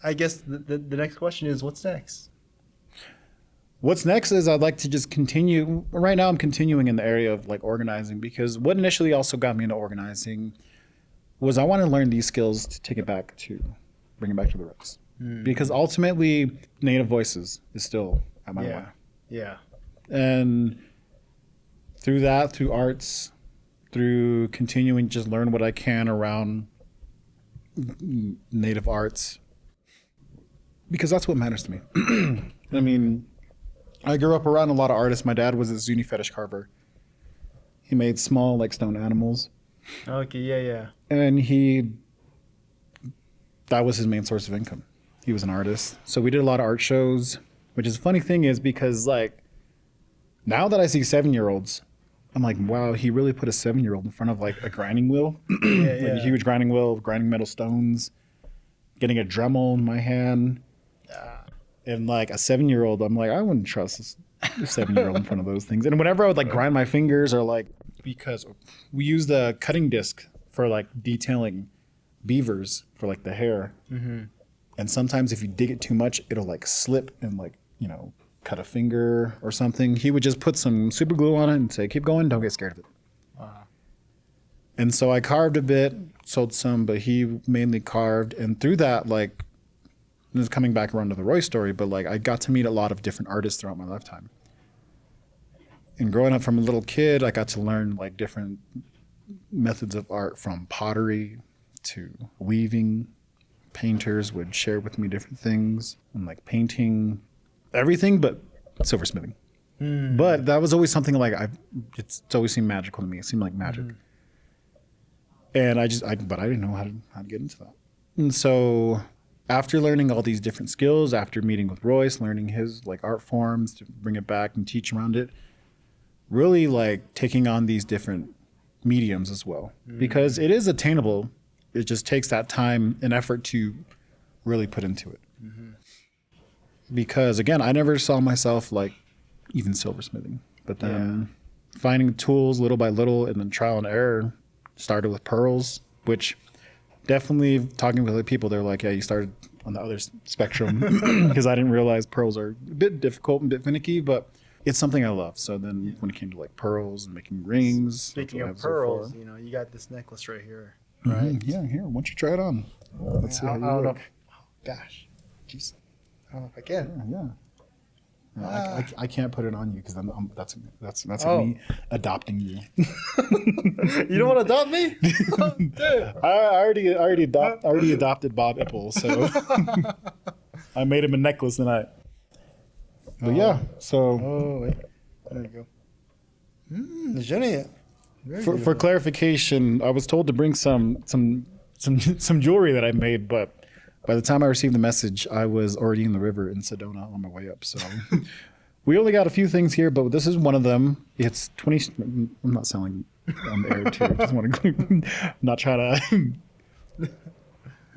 I guess the next question is, what's next? What's next is I'd like to just continue. Right now I'm continuing in the area of like organizing, because what initially also got me into organizing was I want to learn these skills to bring it back to the roots. Because ultimately Native Voices is still at my way. Yeah. And through arts, through continuing to just learn what I can around Native arts, because that's what matters to me. I mean, I grew up around a lot of artists. My dad was a Zuni fetish carver. He made small like stone animals. Okay, yeah. And that was his main source of income. He was an artist. So we did a lot of art shows, which is a funny thing is because like now that I see 7-year-olds, I'm like, wow, he really put a 7-year-old in front of like a grinding wheel, like a huge grinding wheel, grinding metal stones, getting a Dremel in my hand. And like a 7-year-old, I'm like, I wouldn't trust a 7-year-old in front of those things. And whenever I would like grind my fingers or like, because we use the cutting disc for like detailing beavers for like the hair. Mm-hmm. And sometimes if you dig it too much, it'll like slip and like, cut a finger or something. He would just put some super glue on it and say, keep going, don't get scared of it. Wow. And so I carved a bit, sold some, but he mainly carved. And through that, like, this is coming back around to the Roy story, but like I got to meet a lot of different artists throughout my lifetime. And growing up from a little kid, I got to learn like different methods of art, from pottery to weaving. Painters would share with me different things, and like painting, everything but silversmithing. But that was always something like it's always seemed magical to me. It seemed like magic. And but I didn't know how to get into that. And so after learning all these different skills, after meeting with Royce, learning his like art forms to bring it back and teach around it, really like taking on these different mediums as well, because it is attainable it just takes that time and effort to really put into it. Because again, I never saw myself like even silversmithing, but then finding tools little by little and then trial and error, started with pearls, which definitely talking with other people, they're like, yeah, you started on the other spectrum because I didn't realize pearls are a bit difficult and a bit finicky, but it's something I love. So then when it came to like pearls and making rings. Speaking of pearls, you know, you got this necklace right here, right? Mm-hmm. Yeah, here, why don't you try it on? Let's see how you I don't look. know. Oh, gosh. Jeez. I don't know if I can. Yeah. No, I can't put it on you because that's Oh. me adopting you. You don't want to adopt me? Oh, dude. I already adopted Bob Ipple, so I made him a necklace tonight. But yeah, so Oh, wait. There you go. Jenny. for clarification, I was told to bring some jewelry that I made, but by the time I received the message, I was already in the river in Sedona on my way up. So we only got a few things here, but this is one of them. It's 20. I'm not selling on the air too. Just want to not try to.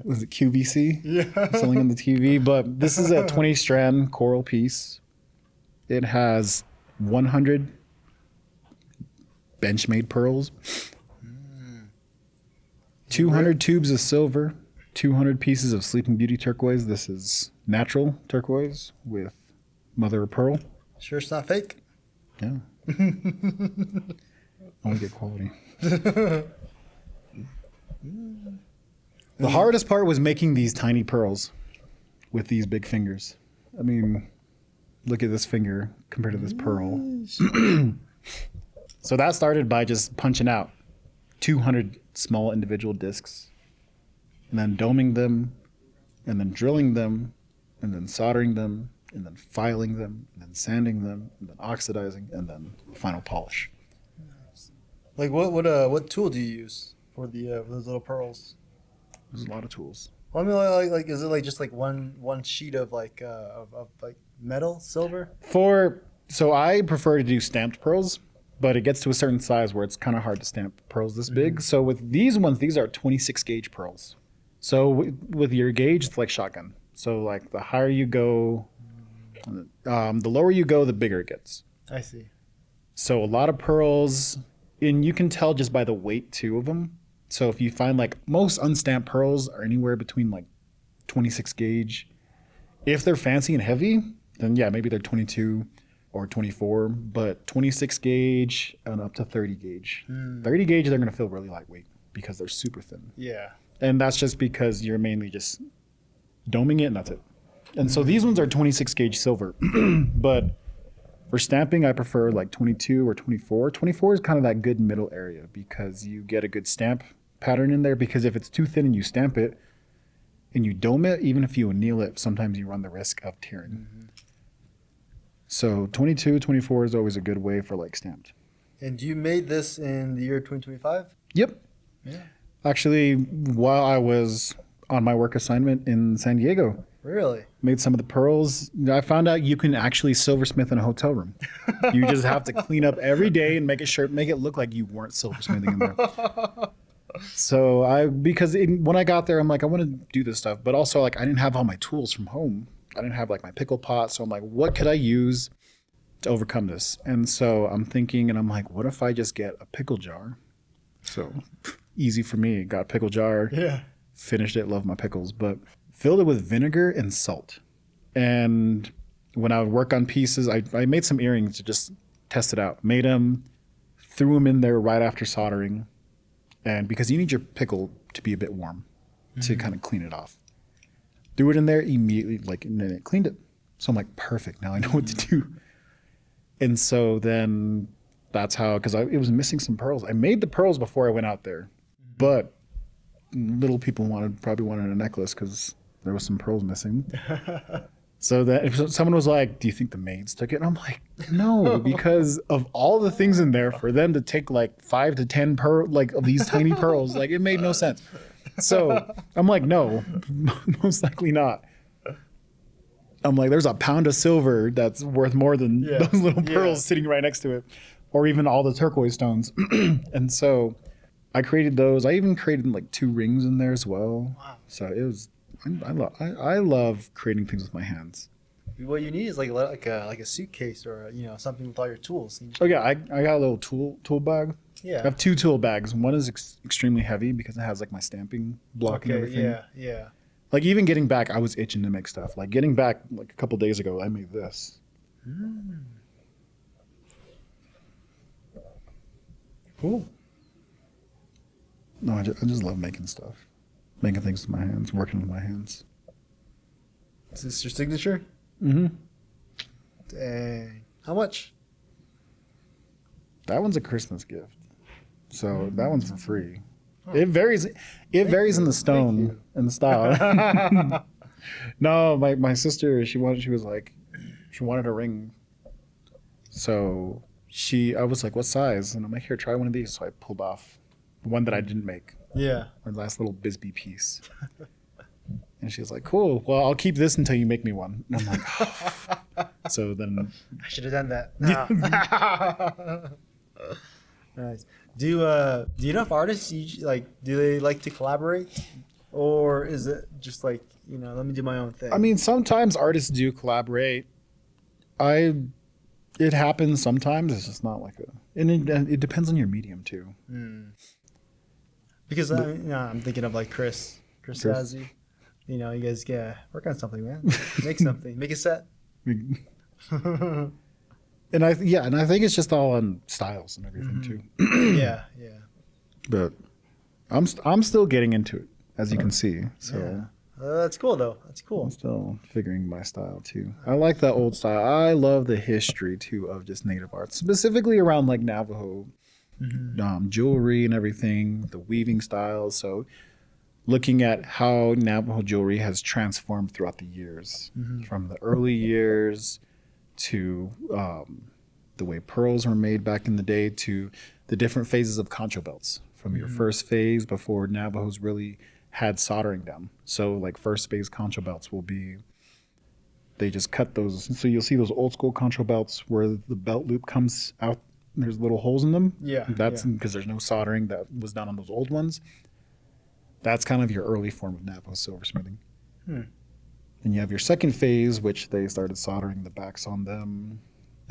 Was it QVC? Yeah. Selling on the TV, but this is a 20 strand coral piece. It has 100 bench-made pearls, 200 tubes of silver, 200 pieces of Sleeping Beauty turquoise. This is natural turquoise with mother of pearl. Sure it's not fake? Yeah. I want to get quality. The hardest part was making these tiny pearls with these big fingers. I mean, look at this finger compared to this pearl. So that started by just punching out 200 small individual discs and then doming them and then drilling them and then soldering them and then filing them and then sanding them and then oxidizing and then final polish. Like what tool do you use for the those little pearls? There's a lot of tools. Well, I mean, like is it like just like one sheet of like of like metal, silver? So I prefer to do stamped pearls, but it gets to a certain size where it's kind of hard to stamp pearls this big. So with these ones, these are 26 gauge pearls. So with your gauge, it's like shotgun. So like the higher you go, the lower you go, the bigger it gets. I see. So a lot of pearls, and you can tell just by the weight too of them. So if you find like most unstamped pearls are anywhere between like 26 gauge. If they're fancy and heavy, then yeah, maybe they're 22 or 24, but 26 gauge and up to 30 gauge. 30 gauge, they're going to feel really lightweight because they're super thin. Yeah. And that's just because you're mainly just doming it and that's it. And so these ones are 26 gauge silver, but for stamping, I prefer like 22 or 24. 24 is kind of that good middle area because you get a good stamp pattern in there, because if it's too thin and you stamp it and you dome it, even if you anneal it, sometimes you run the risk of tearing. So 22, 24 is always a good way for like stamped. And you made this in the year 2025? Yep. Yeah. Actually, while I was on my work assignment in San Diego, Really? made some of the pearls. I found out you can actually silversmith in a hotel room. You just have to clean up every day and make it look like you weren't silversmithing in there. So when I got there, I'm like, I want to do this stuff, but also like I didn't have all my tools from home. I didn't have like my pickle pot, so I'm like, what could I use to overcome this? And so I'm thinking, and I'm like, what if I just get a pickle jar? So easy for me. Got a pickle jar. Yeah. Finished it. Love my pickles, but filled it with vinegar and salt. And when I would work on pieces, I made some earrings to just test it out. Made them, threw them in there right after soldering. And because you need your pickle to be a bit warm to kind of clean it off. Threw it in there immediately, and then it cleaned it. So I'm like, perfect, now I know what to do. And so then that's how, because it was missing some pearls. I made the pearls before I went out there, but little people probably wanted a necklace because there was some pearls missing. So that if someone was like, do you think the maids took it? And I'm like, no, because of all the things in there, for them to take like 5 to 10 of these tiny pearls, like it made no sense. So I'm like, no, most likely not. I'm like, there's a pound of silver that's worth more than those little pearls sitting right next to it, or even all the turquoise stones. And so I created those. I even created like 2 rings in there as well. Wow. So it was. I love creating things with my hands. What you need is like a suitcase or something with all your tools. Oh yeah, I got a little tool bag. Yeah. I have 2 tool bags. One is extremely heavy because it has like my stamping block and everything. Yeah. Like even getting back, I was itching to make stuff. Like getting back like a couple days ago, I made this. Cool. No, I just love making stuff. Making things with my hands, working with my hands. Is this your signature? Mm-hmm. Dang. How much? That one's a Christmas gift. So that one's for free. It varies. It varies in the stone and the style. No, my sister, she wanted a ring. So I was like, what size? And I'm like, here, try one of these. So I pulled off the one that I didn't make. Yeah. My last little Bisbee piece. And she was like, cool. Well, I'll keep this until you make me one. And I'm like, oh. So then I should have done that. No. Nice. Do you know if artists do they like to collaborate, or is it just like let me do my own thing? I mean, sometimes artists do collaborate. It happens sometimes. It's just not like and it depends on your medium too. Because I'm thinking of like Chris Sazzi. You guys work on something, man. Make something. Make a set. And I think it's just all on styles and everything too. Yeah. But I'm still getting into it, as you can see. So that's cool though. That's cool. I'm still figuring my style too. I like that old style. I love the history too of just native art, specifically around like Navajo jewelry and everything, the weaving styles. So looking at how Navajo jewelry has transformed throughout the years, from the early years to the way pearls were made back in the day, to the different phases of concho belts, from your first phase before Navajos really had soldering down. So like first phase concho belts will be, they just cut those. So you'll see those old school concho belts where the belt loop comes out, there's little holes in them. Yeah. That's because there's no soldering that was done on those old ones. That's kind of your early form of Navajo silversmithing. And you have your second phase, which they started soldering the backs on them.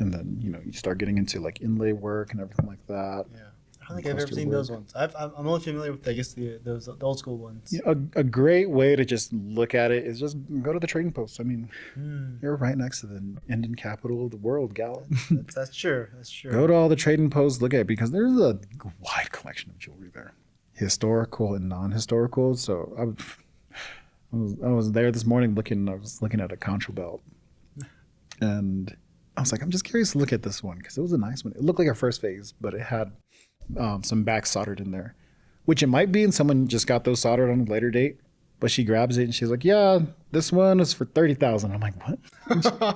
And then, you start getting into like inlay work and everything like that. Yeah. I don't think I've ever seen those ones. I'm only familiar with, I guess, the old school ones. Yeah, a great way to just look at it is just go to the trading post. I mean, you're right next to the Indian capital of the world, Gallup. That's true. That's true. Go to all the trading posts, look at it, because there's a wide collection of jewelry there, historical and non-historical. So I was there this morning I was looking at a concho belt, and I was like, I'm just curious to look at this one because it was a nice one. It looked like our first phase, but it had some back soldered in there, which it might be, and someone just got those soldered on a later date. But she grabs it and she's like, "Yeah, this one is for $30,000." I'm like, "What?"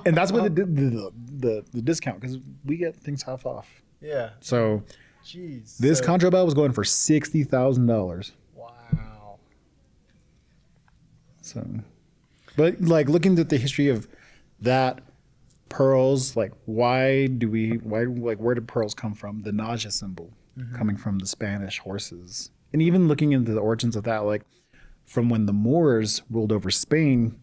And that's what the discount, because we get things half off. Yeah. So, jeez, this concho belt was going for $60,000. Wow. So, but like looking at the history of that, pearls, like where did pearls come from? The nausea symbol coming from the Spanish horses, and even looking into the origins of that, like from when the Moors ruled over Spain,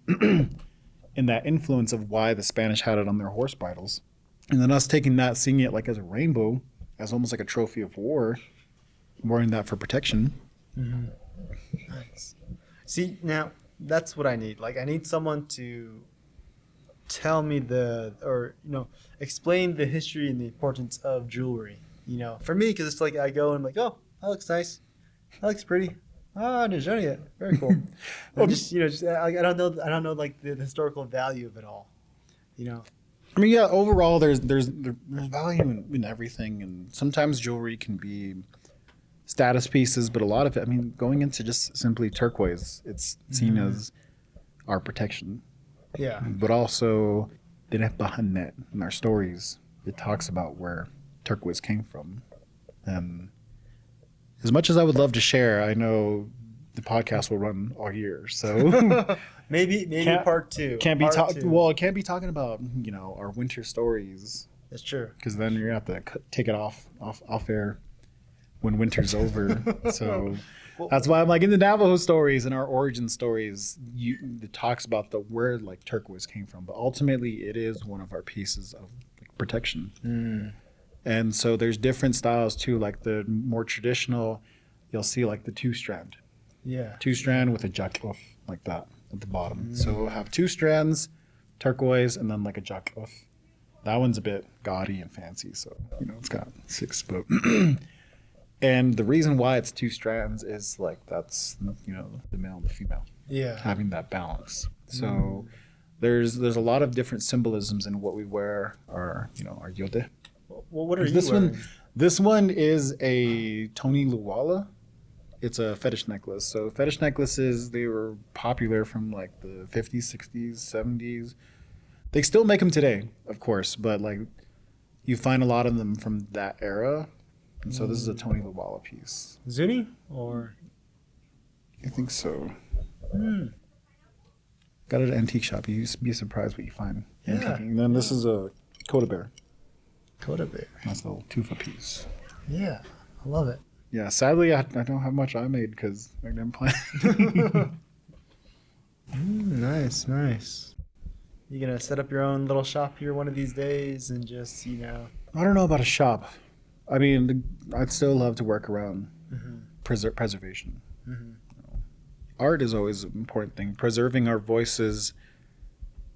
and that influence of why the Spanish had it on their horse bridles, and then us taking that, seeing it like as a rainbow, as almost like a trophy of war, wearing that for protection. Nice. See, now that's what I need. Like, I need someone to tell me explain the history and the importance of jewelry. For me, because it's like I go and I'm like, oh, that looks nice, that looks pretty. Oh, I didn't show you yet. Very cool. I don't know like the historical value of it all. I mean, yeah. Overall, there's value in everything, and sometimes jewelry can be status pieces, but a lot of it, I mean, going into just simply turquoise, it's seen as our protection. Yeah. But also, in our stories, it talks about where turquoise came from. And as much as I would love to share, I know the podcast will run all year. So maybe part two. It can't be talking about, our winter stories. That's true. Because then you're going to have to take it off air. when winter's over. So that's why I'm like in the Navajo stories and our origin stories, it talks about where like turquoise came from, but ultimately it is one of our pieces of like, protection. And so there's different styles too, like the more traditional, you'll see like the 2-strand. Yeah. 2-strand with a jacklof like that at the bottom. So we'll have 2 strands, turquoise, and then like a jacklof. That one's a bit gaudy and fancy, so it's got 6 but and the reason why it's 2 strands is like that's the male and the female. Yeah. Having that balance. So there's a lot of different symbolisms in what we wear our our yote. Well, what are you This wearing? one this one is a Tony Luwala. It's a fetish necklace. So fetish necklaces, they were popular from like the 50s, 60s, 70s. They still make them today, of course, but like you find a lot of them from that era. And so this is a Tony Luwala piece. Zuni or? I think so. Got it at an antique shop. You'd be surprised what you find. Yeah. Antiquing. And then this is a Coda Bear. Coda Bear. Nice little tufa piece. Yeah, I love it. Yeah, sadly, I don't have much I made because I didn't plan. Nice. You gonna set up your own little shop here one of these days and just I don't know about a shop. I mean, I'd still love to work around preservation. Art is always an important thing. Preserving our voices,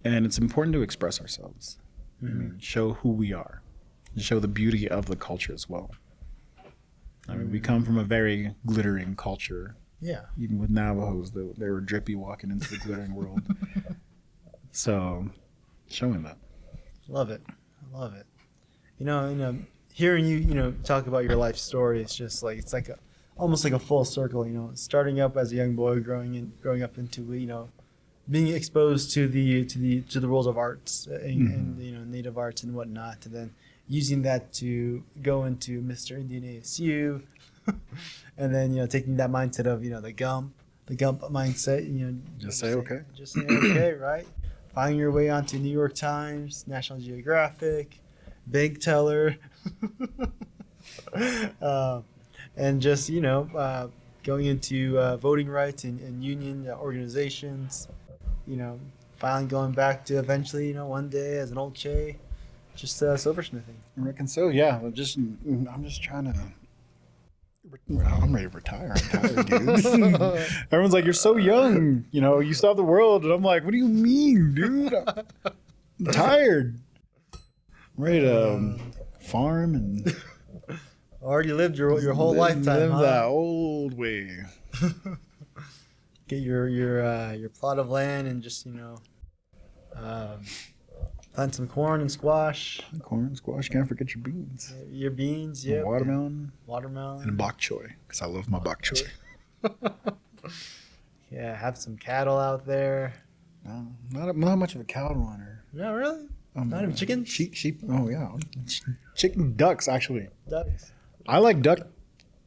and it's important to express ourselves. I mean, show who we are, and show the beauty of the culture as well. I mean, we come from a very glittering culture. Yeah. Even with Navajos, they were drippy walking into the glittering world. So, showing that. Love it. I love it. Hearing you, talk about your life story, it's just like it's like almost like a full circle. Starting up as a young boy, growing up into being exposed to the world of arts and native arts and whatnot, and then using that to go into Mr. Indian ASU, and then taking that mindset of the Gump mindset. Just say okay. Just say okay, right? Finding your way onto New York Times, National Geographic, Bank Teller, and just going into voting rights and union organizations. Finally going back to eventually one day as an old Che, just silversmithing. I reckon so. Yeah, I'm just trying to. I'm ready to retire. I'm tired, dude. Everyone's like, "You're so young. You saw the world," and I'm like, "What do you mean, dude? I'm tired. I'm ready to farm and Already lived your whole lifetime. Live huh? that old way." Get your plot of land and just plant some corn and squash. Corn, squash. Can't forget your beans. Your beans, yeah. Watermelon. Watermelon. And bok choy, because I love my bok choy. Yeah, have some cattle out there. No, not much of a cow runner. No, really? Not even chickens? Sheep. Oh yeah, chicken, ducks actually. Ducks. I like duck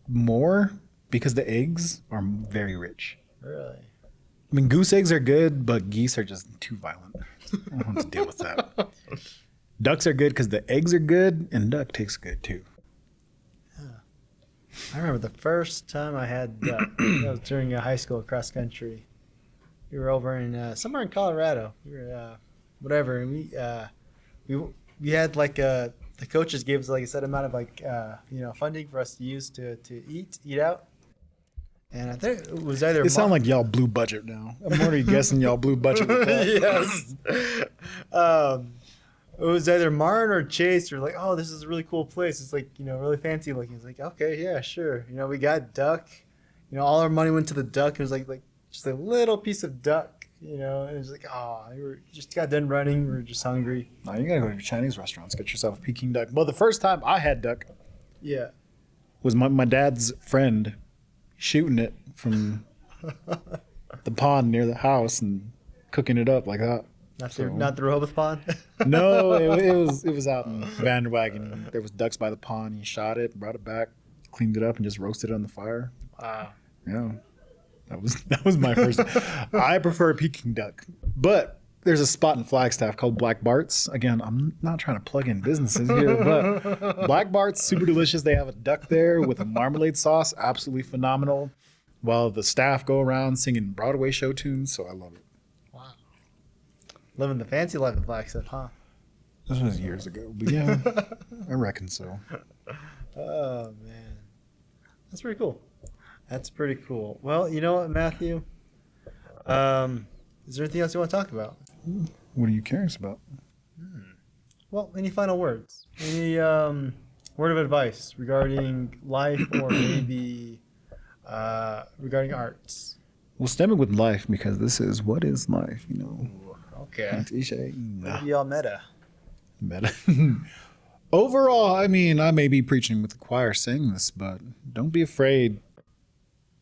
more because the eggs are very rich. Really? I mean, goose eggs are good, but geese are just too violent. I don't want to deal with that. Ducks are good because the eggs are good, and duck tastes good too. I remember the first time I had duck. That was during high school cross country. We were over in somewhere in Colorado. We were whatever, and we had like the coaches gave us like a set amount of funding for us to use to eat out. And I think it was either. It sound like y'all blew budget now. I'm already guessing y'all blew budget with that. Yes. It was either Martin or Chase or like, oh, this is a really cool place. It's like, really fancy looking. It's like, okay, yeah, sure. We got duck. All our money went to the duck. It was like just a little piece of duck, and it was like, oh, we just got done running. We were just hungry. No, you gotta go to Chinese restaurants, get yourself a Peking duck. Well, the first time I had duck Yeah. was my dad's friend shooting it from the pond near the house and cooking it up like that. Not the Rehoboth Pond? No, it was out in Vanderwagen. There was ducks by the pond. He shot it, brought it back, cleaned it up, and just roasted it on the fire. Wow. Yeah, that was my first. I prefer Peking duck, but there's a spot in Flagstaff called Black Bart's. Again, I'm not trying to plug in businesses here, but Black Bart's, super delicious. They have a duck there with a marmalade sauce, absolutely phenomenal. While the staff go around singing Broadway show tunes, so I love it. Wow. Living the fancy life in Flagstaff, huh? This was years ago, but yeah, I reckon so. Oh, man. That's pretty cool. That's pretty cool. Well, you know what, Matthew? Is there anything else you want to talk about? What are you curious about? Well, any final words? Any word of advice regarding life or maybe regarding arts? We'll stem it with life because this is what is life, you know. Okay. Nah. Maybe all meta. Meta. Overall, I mean, I may be preaching with the choir saying this, but don't be afraid.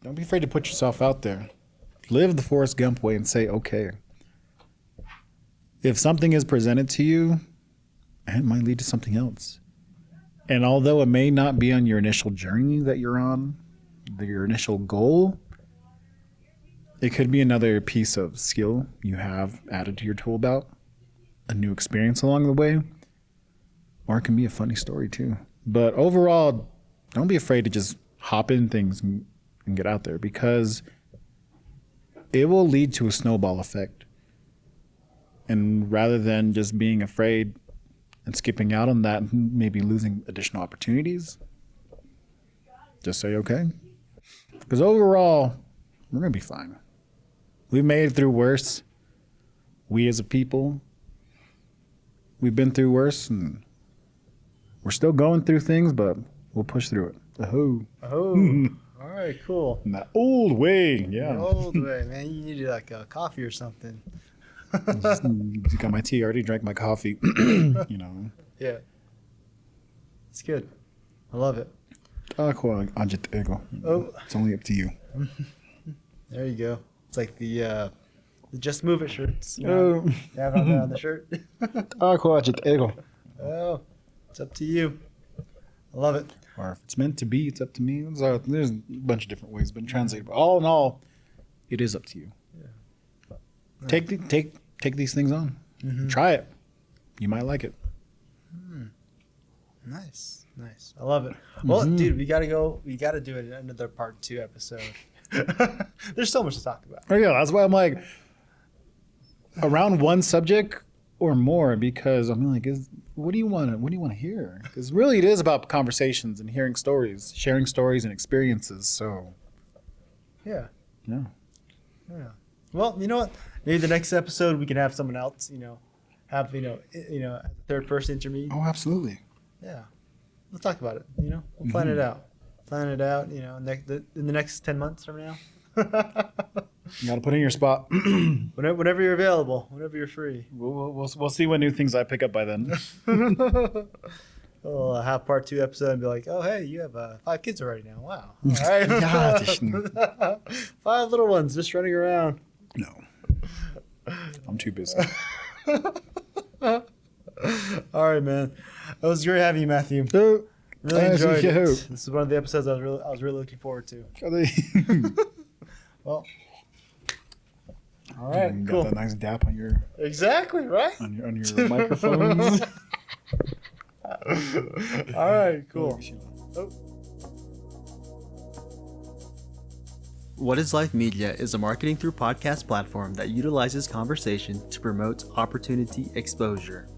Don't be afraid to put yourself out there. Live the Forrest Gump way and say, okay. If something is presented to you, it might lead to something else. And although it may not be on your initial journey that you're on, your initial goal, it could be another piece of skill you have added to your tool belt, a new experience along the way, or it can be a funny story too. But overall, don't be afraid to just hop in things and get out there, because it will lead to a snowball effect. And rather than just being afraid and skipping out on that and maybe losing additional opportunities, just say okay. Because overall, we're going to be fine. We've made it through worse. We as a people, we've been through worse, and we're still going through things, but we'll push through it. Oh. All right, cool. In that old way, yeah. The old way, man. You need like a coffee or something. Just got my tea. I already drank my coffee. You know. Yeah. It's good. I love it. Yatsayte. Oh. It's only up to you. There you go. It's like the Just Move It shirts. You Oh. know, you have on there on the shirt. Yatsayte. Oh, it's up to you. I love it. Or if it's meant to be, it's up to me. There's a bunch of different ways it's been translated. But all in all, it is up to you. Yeah. Take these things on. Mm-hmm. Try it. You might like it. Nice. I love it. Well, dude, we gotta go. We gotta do another part 2 episode. There's so much to talk about. Oh yeah, that's why I'm like around one subject or more, because I'm like, what do you want to hear? Because really, it is about conversations and hearing stories, sharing stories and experiences. So, Yeah. yeah. Well, you know what? Maybe the next episode we can have someone else. Have a third person intermediate. Oh, absolutely. Yeah. We'll talk about it. We'll plan it out. Plan it out. In the next 10 months from now. You got to put in your spot. Whenever you're available, whenever you're free. We'll see what new things I pick up by then. We'll have part 2 episode and be like, oh, hey, you have 5 kids already now. Wow. All right. 5 little ones just running around. No. I'm too busy. All right, man. It was great having you, Matthew. Oh, Really enjoyed it. you. This is one of the episodes I was really looking forward to. Well, all right, Got cool. that nice dap on your Exactly, right? on your microphones. All right, cool. Oh. What is Life Media is a marketing through podcast platform that utilizes conversation to promote opportunity exposure.